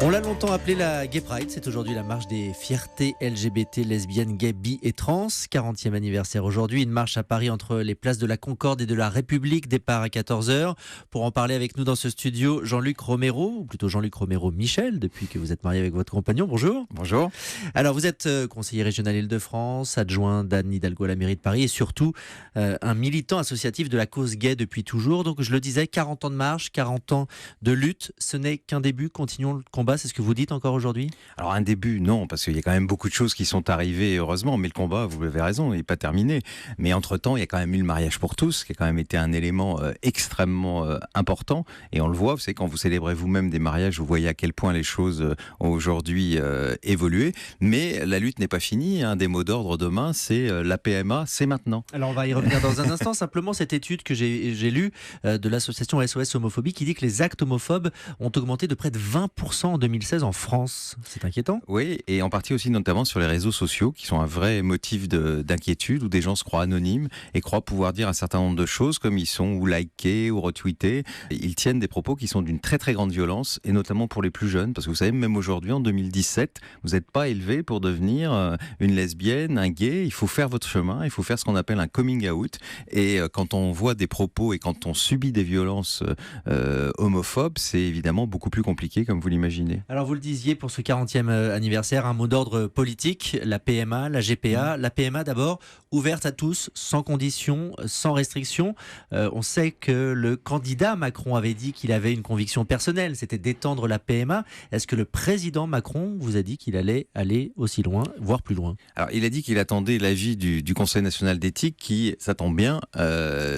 On l'a longtemps appelée la Gay Pride, c'est aujourd'hui la marche des fiertés LGBT, lesbiennes, gays, bi et trans. 40e anniversaire aujourd'hui, une marche à Paris entre les places de la Concorde et de la République, départ à 14h. Pour en parler avec nous dans ce studio, Jean-Luc Romero, ou plutôt Jean-Luc Romero Michel, depuis que vous êtes marié avec votre compagnon. Bonjour. Bonjour. Alors vous êtes conseiller régional Île-de-France, adjoint d'Anne Hidalgo à la mairie de Paris et surtout un militant associatif de la cause gay depuis toujours. Donc je le disais, 40 ans de marche, 40 ans de lutte, ce n'est qu'un début, continuons le combat. C'est ce que vous dites encore aujourd'hui ? Alors un début, non, parce qu'il y a quand même beaucoup de choses qui sont arrivées, heureusement, mais le combat, vous avez raison, il n'est pas terminé. Mais entre-temps, il y a quand même eu le mariage pour tous, qui a quand même été un élément extrêmement important. Et on le voit, vous savez, quand vous célébrez vous-même des mariages, vous voyez à quel point les choses ont aujourd'hui évolué. Mais la lutte n'est pas finie. Un des mots d'ordre demain, c'est la PMA, c'est maintenant. Alors on va y revenir dans un instant. Simplement, cette étude que j'ai lue de l'association SOS Homophobie qui dit que les actes homophobes ont augmenté de près de 20% en 2016 en France. C'est inquiétant. Oui, et en partie aussi notamment sur les réseaux sociaux qui sont un vrai motif d'inquiétude où des gens se croient anonymes et croient pouvoir dire un certain nombre de choses comme ils sont ou likés ou retweetés. Ils tiennent des propos qui sont d'une très très grande violence et notamment pour les plus jeunes parce que vous savez, même aujourd'hui en 2017, vous n'êtes pas élevé pour devenir une lesbienne, un gay. Il faut faire votre chemin, il faut faire ce qu'on appelle un coming out. Et quand on voit des propos et quand on subit des violences homophobes, c'est évidemment beaucoup plus compliqué comme vous l'imaginez. Alors vous le disiez pour ce 40e anniversaire, un mot d'ordre politique, la PMA, la GPA. La PMA d'abord, ouverte à tous, sans conditions, sans restrictions. On sait que le candidat Macron avait dit qu'il avait une conviction personnelle, c'était d'étendre la PMA. Est-ce que le président Macron vous a dit qu'il allait aller aussi loin, voire plus loin ? Alors il a dit qu'il attendait l'avis du Conseil national d'éthique qui, ça tombe bien,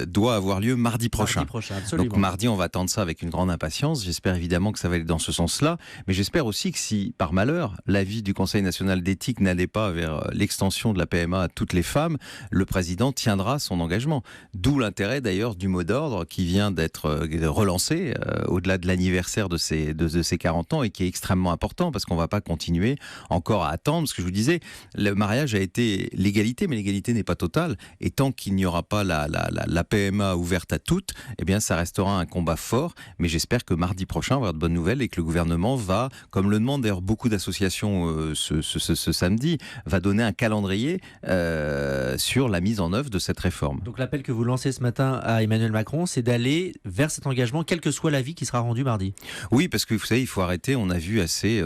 doit avoir lieu mardi prochain. Mardi prochain, absolument. Donc mardi, on va attendre ça avec une grande impatience. J'espère évidemment que ça va aller dans ce sens-là. Mais j'espère aussi que si, par malheur, l'avis du Conseil national d'éthique n'allait pas vers l'extension de la PMA à toutes les femmes, le président tiendra son engagement. D'où l'intérêt d'ailleurs du mot d'ordre qui vient d'être relancé au-delà de l'anniversaire de ces 40 ans et qui est extrêmement important parce qu'on ne va pas continuer encore à attendre. Ce que je vous disais, le mariage a été l'égalité, mais l'égalité n'est pas totale. Et tant qu'il n'y aura pas la PMA ouverte à toutes, eh bien ça restera un combat fort. Mais j'espère que mardi prochain, on va avoir de bonnes nouvelles et que le gouvernement va, comme le demandent d'ailleurs beaucoup d'associations ce samedi, va donner un calendrier sur la mise en œuvre de cette réforme. Donc l'appel que vous lancez ce matin à Emmanuel Macron, c'est d'aller vers cet engagement, quel que soit l'avis qui sera rendu mardi. Oui, parce que vous savez, il faut arrêter, on a vu assez,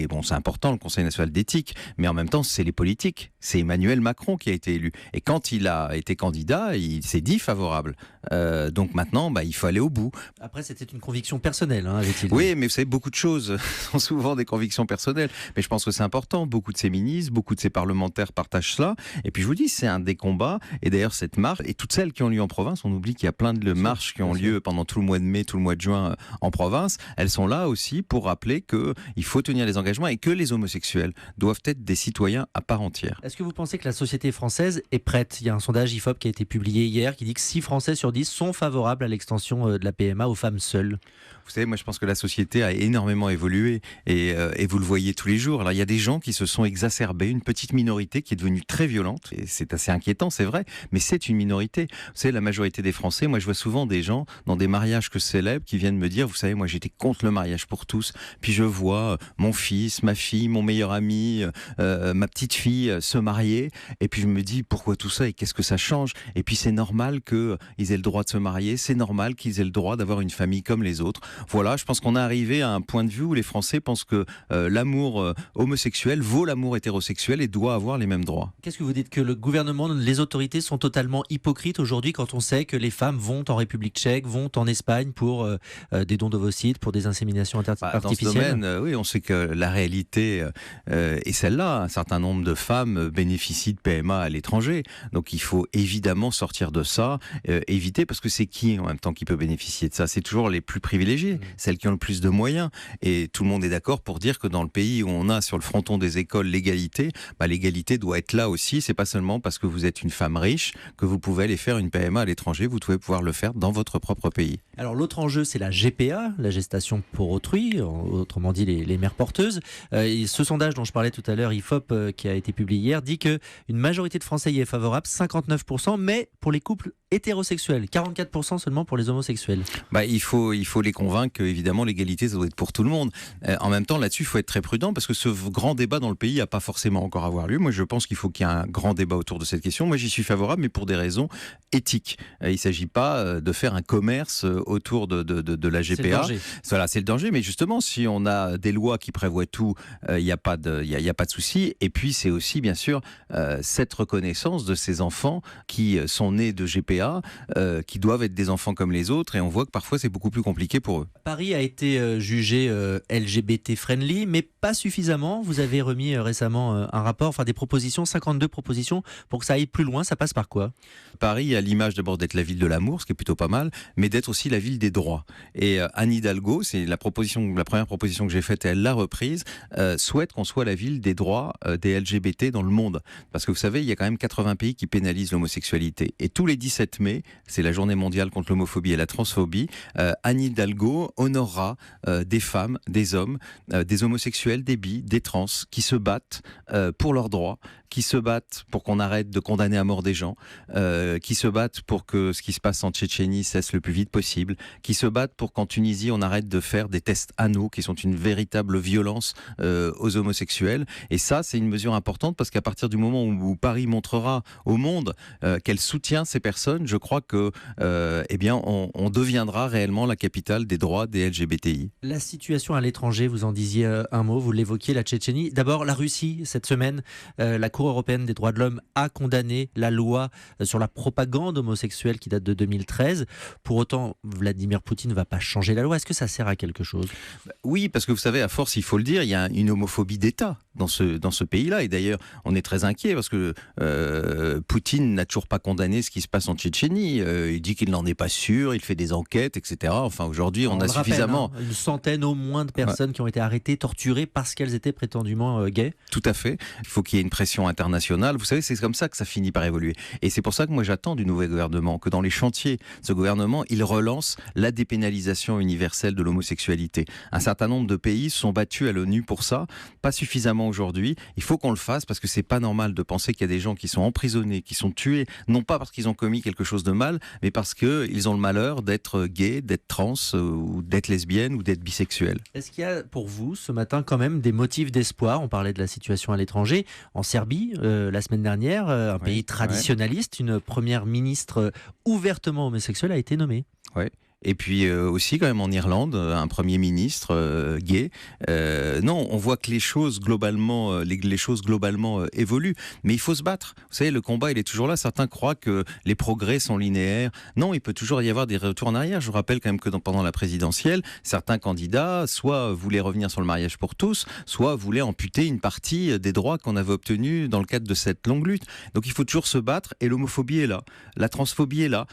bon c'est important le Conseil national d'éthique, mais en même temps c'est les politiques. C'est Emmanuel Macron qui a été élu. Et quand il a été candidat, il s'est dit favorable. Donc maintenant, il faut aller au bout. Après, c'était une conviction personnelle, avait-il dit. Oui, mais vous savez, beaucoup de choses sont souvent des convictions personnelles. Mais je pense que c'est important. Beaucoup de ces ministres, beaucoup de ces parlementaires partagent cela. Et puis je vous dis, c'est un des combats. Et d'ailleurs, cette marche, et toutes celles qui ont lieu en province, on oublie qu'il y a plein de marches qui ont lieu pendant tout le mois de mai, tout le mois de juin en province. Elles sont là aussi pour rappeler qu'il faut tenir les engagements et que les homosexuels doivent être des citoyens à part entière. Est-ce que vous pensez que la société française est prête ? Il y a un sondage IFOP qui a été publié hier qui dit que 6 Français sur 10 sont favorables à l'extension de la PMA aux femmes seules. Vous savez, moi je pense que la société a énormément évolué et vous le voyez tous les jours. Alors il y a des gens qui se sont exacerbés, une petite minorité qui est devenue très violente. Et c'est assez inquiétant, c'est vrai, mais c'est une minorité. Vous savez, la majorité des Français, moi je vois souvent des gens dans des mariages que je célèbre qui viennent me dire, vous savez, moi j'étais contre le mariage pour tous. Puis je vois mon fils, ma fille, mon meilleur ami, ma petite fille se marier. Et puis je me dis, pourquoi tout ça et qu'est-ce que ça change ? Et puis c'est normal qu'ils aient le droit de se marier, c'est normal qu'ils aient le droit d'avoir une famille comme les autres. Voilà, je pense qu'on est arrivé à un point de vue où les Français pensent que l'amour homosexuel vaut l'amour hétérosexuel et doit avoir les mêmes droits. Qu'est-ce que vous dites ? Que le gouvernement, les autorités sont totalement hypocrites aujourd'hui quand on sait que les femmes vont en République tchèque, vont en Espagne pour des dons d'ovocytes, pour des inséminations artificielles ? Dans ce domaine, oui, on sait que la réalité est celle-là. Un certain nombre de femmes bénéficient de PMA à l'étranger. Donc il faut évidemment sortir de ça, éviter, parce que c'est qui en même temps qui peut bénéficier de ça ? C'est toujours les plus privilégiés, celles qui ont le plus de moyens. Et tout le monde est d'accord pour dire que dans le pays où on a sur le fronton des écoles l'égalité, l'égalité doit être là aussi. C'est pas seulement parce que vous êtes une femme riche que vous pouvez aller faire une PMA à l'étranger, vous devez pouvoir le faire dans votre propre pays. Alors l'autre enjeu, c'est la GPA, la gestation pour autrui, autrement dit les mères porteuses. Et ce sondage dont je parlais tout à l'heure, IFOP, qui a été publié hier, dit qu'une majorité de Français y est favorable, 59%, mais pour les couples hétérosexuels, 44% seulement pour les homosexuels. Il faut les convaincre que, évidemment, l'égalité, ça doit être pour tout le monde. En même temps, là-dessus, il faut être très prudent parce que ce grand débat dans le pays n'a pas forcément encore avoir lieu. Moi, je pense qu'il faut qu'il y ait un grand débat autour de cette question. Moi, j'y suis favorable, mais pour des raisons éthiques. Il ne s'agit pas de faire un commerce autour de la GPA. C'est le danger. Voilà, c'est le danger. Mais justement, si on a des lois qui prévoient tout, il n'y a pas de souci. Et puis, c'est aussi, bien sûr, cette reconnaissance de ces enfants qui sont nés de GPA, qui doivent être des enfants comme les autres, et on voit que parfois c'est beaucoup plus compliqué pour eux. Paris a été jugé LGBT friendly, mais pas suffisamment. Vous avez remis récemment un rapport, enfin des propositions, 52 propositions pour que ça aille plus loin. Ça passe par quoi ? Paris a l'image d'abord d'être la ville de l'amour, ce qui est plutôt pas mal, mais d'être aussi la ville des droits. Et Anne Hidalgo, c'est la première proposition que j'ai faite, et elle l'a reprise, souhaite qu'on soit la ville des droits des LGBT dans le monde. Parce que vous savez, il y a quand même 80 pays qui pénalisent l'homosexualité. Et tous les 17 mai, c'est la journée mondiale contre l'homophobie et la transphobie, Anne Hidalgo honorera des femmes, des hommes, des homosexuels, des bi, des trans, qui se battent pour leurs droits, qui se battent pour qu'on arrête de condamner à mort des gens, qui se battent pour que ce qui se passe en Tchétchénie cesse le plus vite possible, qui se battent pour qu'en Tunisie on arrête de faire des tests anaux qui sont une véritable violence aux homosexuels. Et ça, c'est une mesure importante parce qu'à partir du moment où Paris montrera au monde qu'elle soutient ces personnes, je crois que on deviendra réellement la capitale des droits des LGBTI. La situation à l'étranger, vous en disiez un mot, vous l'évoquiez, la Tchétchénie. D'abord, la Russie, cette semaine, la Cour européenne des droits de l'homme a condamné la loi sur la propagande homosexuelle qui date de 2013. Pour autant, Vladimir Poutine ne va pas changer la loi. Est-ce que ça sert à quelque chose ? Oui, parce que vous savez, à force, il faut le dire, il y a une homophobie d'État dans ce pays-là. Et d'ailleurs, on est très inquiet parce que Poutine n'a toujours pas condamné ce qui se passe en Tchétchénie. Il dit qu'il n'en est pas sûr, il fait des enquêtes, etc. Enfin, aujourd'hui, on a suffisamment... Une centaine au moins de personnes qui ont été arrêtées, torturées parce qu'elles étaient prétendument gays. Tout à fait. Il faut qu'il y ait une pression internationale. Vous savez, c'est comme ça que ça finit par évoluer. Et c'est pour ça que moi, j'attends du nouveau gouvernement que dans les chantiers, ce gouvernement, il relance la dépénalisation universelle de l'homosexualité. Un certain nombre de pays se sont battus à l'ONU pour ça, pas suffisamment aujourd'hui. Il faut qu'on le fasse parce que c'est pas normal de penser qu'il y a des gens qui sont emprisonnés, qui sont tués, non pas parce qu'ils ont commis quelque chose de mal, mais parce qu'ils ont le malheur d'être gays, d'être trans, ou d'être lesbiennes ou d'être bisexuels. Est-ce qu'il y a pour vous ce matin quand même des motifs d'espoir ? On parlait de la situation à l'étranger. En Serbie, la semaine dernière, un pays traditionnaliste, une première ministre ouvertement homosexuelle a été nommée. Ouais. Et puis aussi quand même en Irlande, un Premier ministre gay. Non, on voit que les choses globalement, évoluent, mais il faut se battre. Vous savez, le combat, il est toujours là. Certains croient que les progrès sont linéaires. Non, il peut toujours y avoir des retours en arrière. Je vous rappelle quand même que pendant la présidentielle, certains candidats soit voulaient revenir sur le mariage pour tous, soit voulaient amputer une partie des droits qu'on avait obtenus dans le cadre de cette longue lutte. Donc il faut toujours se battre, et l'homophobie est là, la transphobie est là,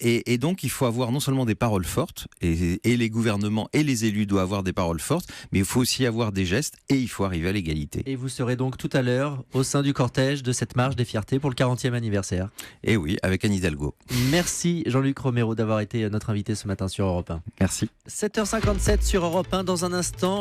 et donc il faut avoir non seulement des paroles fortes, et les gouvernements et les élus doivent avoir des paroles fortes, mais il faut aussi avoir des gestes, et il faut arriver à l'égalité. Et vous serez donc tout à l'heure au sein du cortège de cette marche des fiertés pour le 40e anniversaire. Et oui, avec Anne Hidalgo. Merci Jean-Luc Romero d'avoir été notre invité ce matin sur Europe 1. Merci. 7h57 sur Europe 1, dans un instant.